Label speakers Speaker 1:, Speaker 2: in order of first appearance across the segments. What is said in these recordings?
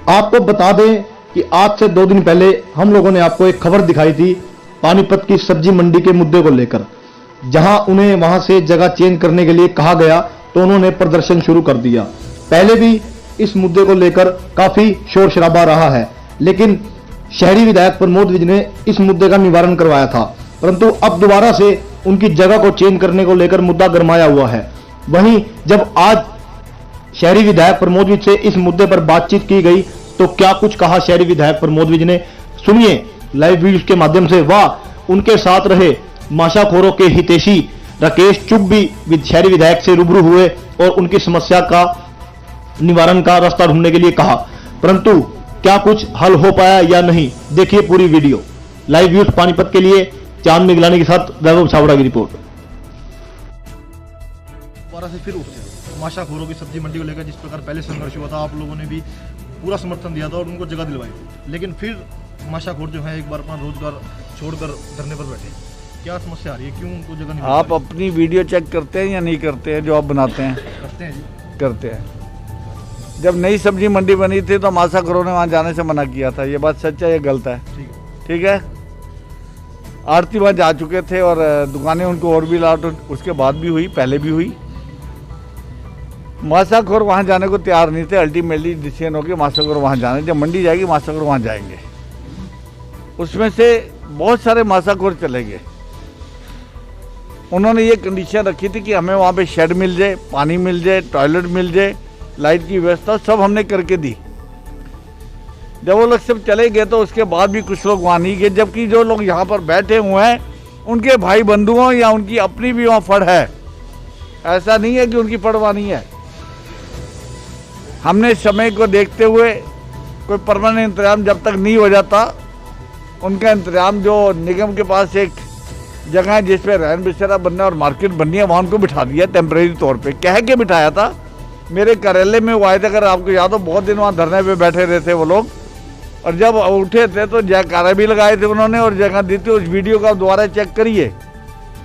Speaker 1: आपको बता दें कि आज से 2 दिन पहले हम लोगों ने आपको एक खबर दिखाई थी पानीपत की सब्जी मंडी के मुद्दे को लेकर, जहां उन्हें वहां से जगह चेंज करने के लिए कहा गया तो उन्होंने प्रदर्शन शुरू कर दिया। पहले भी इस मुद्दे को लेकर काफी शोर शराबा रहा है, लेकिन शहरी विधायक प्रमोद विज ने इस मुद्दे का निवारण करवाया था, परंतु अब दोबारा से उनकी जगह को चेंज करने को लेकर मुद्दा गरमाया हुआ है। वहीं जब आज शहरी विधायक प्रमोद विज से इस मुद्दे पर बातचीत की गई तो क्या कुछ कहा शहरी विधायक प्रमोद विज ने, सुनिए लाइव वीडियो के माध्यम से। वह उनके साथ रहे माशाखोरों के हितैषी राकेश चुग भी शहरी विधायक से रूबरू हुए और उनकी समस्या का निवारण का रास्ता ढूंढने के लिए कहा, परंतु क्या कुछ हल हो पाया या नहीं, देखिए पूरी वीडियो। लाइव न्यूज पानीपत के लिए चांद मिगलानी के साथ वैभव छाबड़ा की रिपोर्ट।
Speaker 2: दोबारा से फिर उठते माशाखोरों की सब्जी मंडी को लेकर जिस प्रकार पहले संघर्ष हुआ था, आप लोगों ने भी पूरा समर्थन दिया था और उनको जगह दिलवाई, लेकिन फिर माशाखोर जो है एक बार अपना रोजगार छोड़कर धरने पर बैठे। क्या समस्या आ रही है, क्यों उनको जगह नहीं?
Speaker 3: आप अपनी वीडियो चेक करते हैं या नहीं करते हैं जो आप बनाते हैं?
Speaker 2: करते हैं जी,
Speaker 3: करते हैं। जब नई सब्जी मंडी बनी थी तो माशाखोरों ने वहाँ जाने से मना किया था, ये बात सच है या गलत है? ठीक है। आरती वहाँ जा चुके थे और दुकानें उनको और भी लाट उसके बाद भी हुई, पहले भी हुई। माशाखोर वहाँ जाने को तैयार नहीं थे। अल्टीमेटली डिसीजन हो गया माशाखोर वहाँ जाने, जब मंडी जाएगी माशाखोर वहाँ जाएंगे। उसमें से बहुत सारे माशाखोर चले गए। उन्होंने ये कंडीशन रखी थी कि हमें वहाँ पे शेड मिल जाए, पानी मिल जाए, टॉयलेट मिल जाए, लाइट की व्यवस्था सब हमने करके दी। जब वो लोग सब चले गए तो उसके बाद भी कुछ लोग वहाँ नहीं गए, जबकि जो लोग यहाँ पर बैठे हुए हैं उनके भाई बंधुओं या उनकी अपनी भी वहाँ फड़ है। ऐसा नहीं है कि उनकी फड़ वहाँ नहीं है। हमने समय को देखते हुए कोई परमानेंट इंतजाम जब तक नहीं हो जाता, उनका इंतजाम जो निगम के पास एक जगह है जिस पे रहन बसेरा बनना और मार्केट बननी है, वहाँ उनको बिठा दिया टेम्परेरी तौर पे। कह के बिठाया था, मेरे कार्यालय में वो आए थे, अगर आपको याद हो, बहुत दिन वहाँ धरने पे बैठे रहे थे वो लोग, और जब उठे थे तो जयकारा भी लगाए थे उन्होंने और जगह दी थी। उस वीडियो का दोबारा चेक करिए,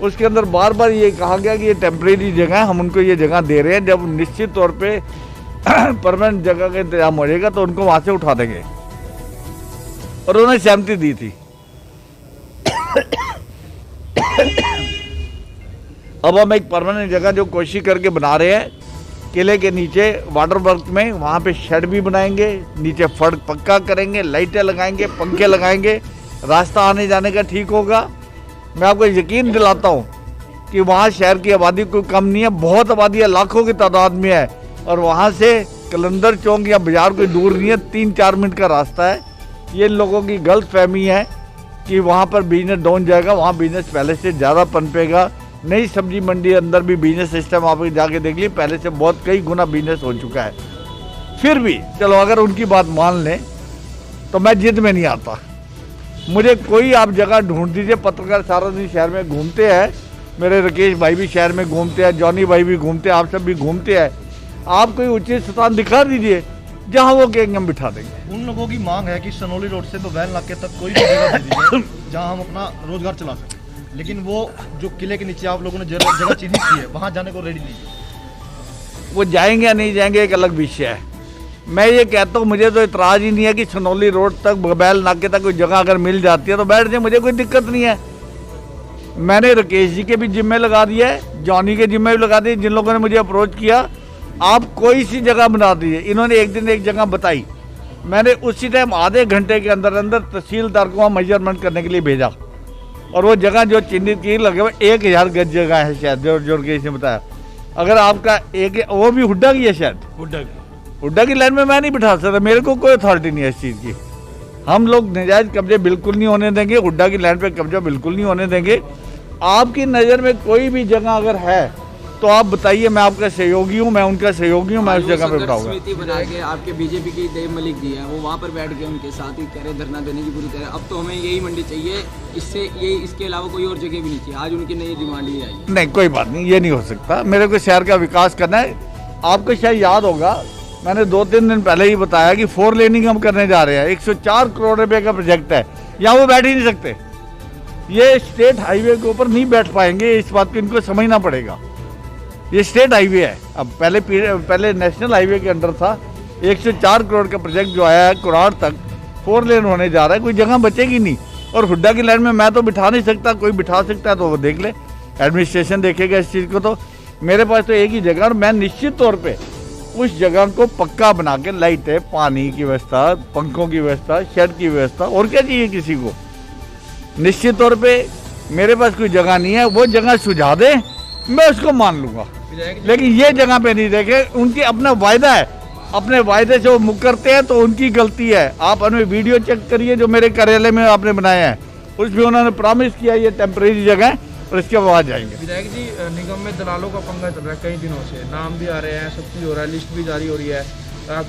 Speaker 3: उसके अंदर बार बार ये कहा गया कि ये टेम्परेरी जगह है, हम उनको ये जगह दे रहे हैं, जब निश्चित तौर पे परमानेंट जगह का इंतजाम हो जाएगा तो उनको वहाँ से उठा देंगे, और उन्होंने सहमति दी थी। अब हम एक परमानेंट जगह जो कोशिश करके बना रहे हैं किले के नीचे वाटर वर्क में, वहाँ पे शेड भी बनाएंगे, नीचे फड़ पक्का करेंगे, लाइटें लगाएंगे, पंखे लगाएंगे, रास्ता आने जाने का ठीक होगा। मैं आपको यकीन दिलाता हूँ कि वहाँ शहर की आबादी कोई कम नहीं है, बहुत आबादी है, लाखों की तादाद में है, और वहाँ से कलंदर चौक या बाजार कोई दूर नहीं है, 3-4 मिनट का रास्ता है। ये लोगों की गलत फहमी है कि वहाँ पर बिजनेस डाउन जाएगा, वहाँ बिजनेस पहले से ज़्यादा पनपेगा। नई सब्जी मंडी अंदर भी बिजनेस सिस्टम आप जाके देख लीजिए, पहले से बहुत कई गुना बिजनेस हो चुका है। फिर भी चलो अगर उनकी बात मान लें तो मैं जिद में नहीं आता। मुझे कोई आप जगह ढूंढ दीजिए, पत्रकार सारा दिन शहर में घूमते हैं, मेरे राकेश भाई भी शहर में घूमते हैं, जॉनी भाई भी घूमते हैं, आप सब भी घूमते हैं। आप कोई उचित स्थान दिखा दीजिए जहाँ वो कहेंगे हम बिठा देंगे।
Speaker 2: उन लोगों की मांग है कि सनोली रोड से तो वैन नाके तक कोई भी जगह दे दीजिए जहाँ हम अपना रोजगार चला सकें, लेकिन वो जो किले के नीचे आप लोगों ने जगह चिन्हित की है वहाँ जाने को रेडी नहीं।
Speaker 3: वो जाएंगे या नहीं जाएंगे एक अलग विषय है। मैं ये कहता हूँ, मुझे तो इतराज़ ही नहीं है कि सनोली रोड तक बैल नाके तक कोई जगह अगर मिल जाती है तो बैठ जाए, मुझे कोई दिक्कत नहीं है। मैंने राकेश जी के भी जिम्मे लगा दिया है, जॉनी के जिम्मे भी लगा दिए, जिन लोगों ने मुझे अप्रोच किया, आप कोई सी जगह बना दीजिए। इन्होंने एक दिन एक जगह बताई, मैंने उसी टाइम आधे घंटे के अंदर अंदर तहसीलदार को वहाँ मेजरमेंट करने के लिए भेजा, और वो जगह जो चिन्हित की लगे 1000 गज जगह है शायद, जो के इसने बताया। अगर आपका एक वो भी हुड्डा की है शायद, हुड्डा की लाइन में मैं नहीं बिठा सकता, मेरे को कोई अथॉरिटी नहीं है इस चीज़ की। हम लोग नाजायज कब्जे बिल्कुल नहीं होने देंगे, हुड्डा की लाइन पे कब्जा बिल्कुल नहीं होने देंगे। आपकी नज़र में कोई भी जगह अगर है तो आप बताइए, मैं आपका सहयोगी हूँ, मैं उनका सहयोगी हूँ, मैं उस जगह पे बिठाऊंगा।
Speaker 4: समिति बना के आपके बीजेपी की देव मलिक जी हैं, वो वहाँ पर बैठ के उनके साथ ही कह रहे धरना देने की पूरी तरह। अब तो हमें यही मंडी चाहिए, इसके अलावा कोई और जगह भी नहीं चाहिए। आज उनकी नई डिमांड ये आई।
Speaker 3: नहीं कोई बात नहीं, ये नहीं हो सकता। मेरे को शहर का विकास करना है। आपको शायद याद होगा, मैंने 2-3 दिन पहले ही बताया कि 4 लेनिंग हम करने जा रहे हैं। 104 करोड़ रुपए का प्रोजेक्ट है, यहाँ वो बैठ ही नहीं सकते। ये स्टेट हाईवे के ऊपर नहीं बैठ पाएंगे, इस बात को इनको समझना पड़ेगा। ये स्टेट हाईवे है, अब पहले नेशनल हाईवे के अंडर था, 104 करोड़ का प्रोजेक्ट जो आया है कुराड़ तक 4 लेन होने जा रहा है, कोई जगह बचेगी नहीं। और हुड्डा की लाइन में मैं तो बिठा नहीं सकता, कोई बिठा सकता है तो वो देख ले, एडमिनिस्ट्रेशन देखेगा इस चीज़ को। तो मेरे पास तो एक ही जगह, और मैं निश्चित तौर पे उस जगह को पक्का बना के लाइटें, पानी की व्यवस्था, पंखों की व्यवस्था, शेड की व्यवस्था, और क्या चाहिए किसी को। निश्चित तौर पे मेरे पास कोई जगह नहीं है, वो जगह सुझा दे मैं उसको मान लूँगा, लेकिन ये जगह पे नहीं देखे। उनकी अपना वायदा है, अपने वायदे से वो मुकरते हैं तो उनकी गलती है। आप हमें वीडियो चेक करिए जो मेरे कार्यालय में आपने बनाया है, उसमें उन्होंने प्रॉमिस किया ये टेम्परेरी जगह है और इसके बाद जाएंगे।
Speaker 5: विधायक जी, निगम में दलालों का पंगा चल रहा है कई दिनों से, नाम भी आ रहे हैं, सब कुछ हो रहा है, लिस्ट भी जारी हो रही है।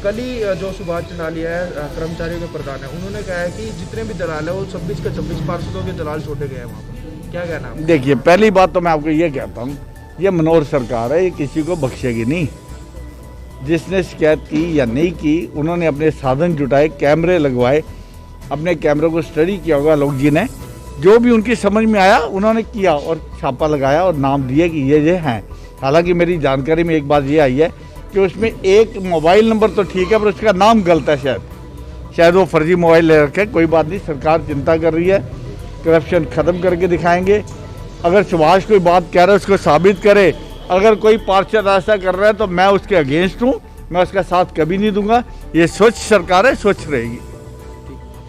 Speaker 5: कल ही जो सुभाष चंडालिया है कर्मचारियों के प्रधान है, उन्होंने कहा है कि जितने भी दलाल है वो 26 के 26 पार्षदों के दलाल छोड़े गए हैं वहाँ पर। क्या कहना है?
Speaker 3: देखिए, पहली बात तो मैं आपको ये कहता हूँ, ये मनोहर सरकार है, ये किसी को बख्शेगी नहीं। जिसने शिकायत की या नहीं की, उन्होंने अपने साधन जुटाए, कैमरे लगवाए, अपने कैमरे को स्टडी किया होगा लोग जी ने, जो भी उनकी समझ में आया उन्होंने किया और छापा लगाया और नाम दिए कि ये हैं। हालांकि मेरी जानकारी में एक बात ये आई है कि उसमें एक मोबाइल नंबर तो ठीक है पर उसका नाम गलत है, शायद वो फर्जी मोबाइल ले रखे। कोई बात नहीं, सरकार चिंता कर रही है, करप्शन ख़त्म करके दिखाएंगे। अगर सुभाष कोई बात कह रहा है उसको साबित करे, अगर कोई पार्षद ऐसा कर रहा है तो मैं उसके अगेंस्ट हूँ, मैं उसका साथ कभी नहीं दूंगा। ये स्वच्छ सरकार है, स्वच्छ रहेगी।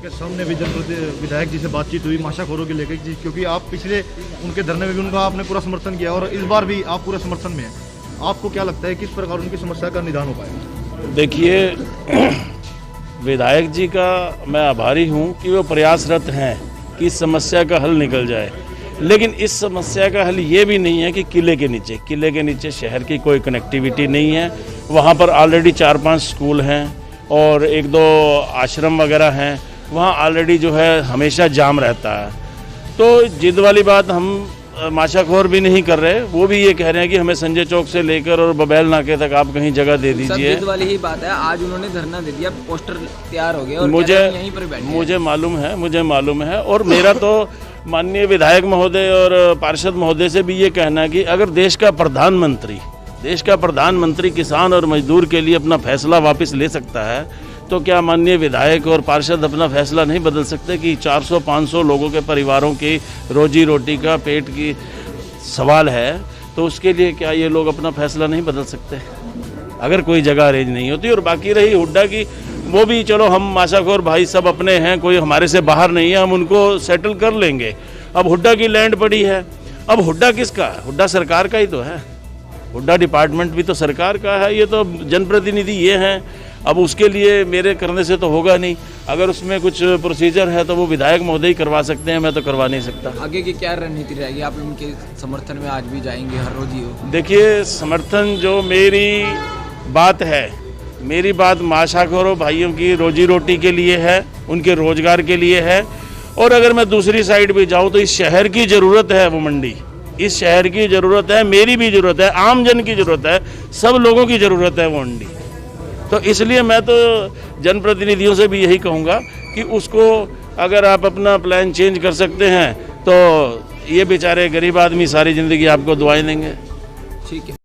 Speaker 2: के सामने भी जनप्रतिनिधि विधायक जी से बातचीत हुई माशाखोरों के लेकर, क्योंकि आप पिछले उनके धरने में भी उनका आपने पूरा समर्थन किया और इस बार भी आप पूरे समर्थन में हैं। आपको क्या लगता है किस प्रकार उनकी समस्या का निदान हो पाएगा?
Speaker 6: देखिए, विधायक जी का मैं आभारी हूं कि वो प्रयासरत हैं कि इस समस्या का हल निकल जाए, लेकिन इस समस्या का हल ये भी नहीं है कि किले के नीचे शहर की कोई कनेक्टिविटी नहीं है। वहाँ पर ऑलरेडी 4-5 स्कूल हैं और 1-2 आश्रम वगैरह हैं, वहाँ ऑलरेडी जो है हमेशा जाम रहता है। तो जिद वाली बात हम माशाखोर भी नहीं कर रहे, वो भी ये कह रहे हैं कि हमें संजय चौक से लेकर और बबैल नाके तक आप कहीं जगह दे दीजिए।
Speaker 4: सब वाली ही बात है, आज उन्होंने धरना दे दिया, पोस्टर तैयार हो गए और यहीं पर बैठे।
Speaker 6: मुझे मालूम है और मेरा तो माननीय विधायक महोदय और पार्षद महोदय से भी ये कहना है कि अगर देश का प्रधानमंत्री किसान और मजदूर के लिए अपना फैसला वापस ले सकता है, तो क्या माननीय विधायक और पार्षद अपना फैसला नहीं बदल सकते कि 400-500 लोगों के परिवारों की रोजी रोटी का, पेट की सवाल है, तो उसके लिए क्या ये लोग अपना फैसला नहीं बदल सकते अगर कोई जगह अरेंज नहीं होती? और बाकी रही हुड्डा की, वो भी चलो हम माशाखोर भाई सब अपने हैं, कोई हमारे से बाहर नहीं है, हम उनको सेटल कर लेंगे। अब हुड्डा की लैंड पड़ी है, अब हुड्डा किसका है? हुड्डा सरकार का ही तो है, हुड्डा डिपार्टमेंट भी तो सरकार का है, ये तो जनप्रतिनिधि ये हैं। अब उसके लिए मेरे करने से तो होगा नहीं, अगर उसमें कुछ प्रोसीजर है तो वो विधायक महोदय ही करवा सकते हैं, मैं तो करवा नहीं सकता।
Speaker 4: आगे की क्या रणनीति रहेगी? आप उनके समर्थन में आज भी जाएंगे हर रोज ही हो?
Speaker 6: देखिए, समर्थन जो मेरी बात है, मेरी बात माशाखोरों भाइयों की रोजी रोटी के लिए है, उनके रोजगार के लिए है। और अगर मैं दूसरी साइड भी जाऊँ तो इस शहर की ज़रूरत है वो मंडी, इस शहर की ज़रूरत है, मेरी भी ज़रूरत है, आम जन की ज़रूरत है, सब लोगों की ज़रूरत है वो मंडी। तो इसलिए मैं तो जनप्रतिनिधियों से भी यही कहूँगा कि उसको अगर आप अपना प्लान चेंज कर सकते हैं तो ये बेचारे गरीब आदमी सारी ज़िंदगी आपको दुआएं देंगे।
Speaker 4: ठीक है।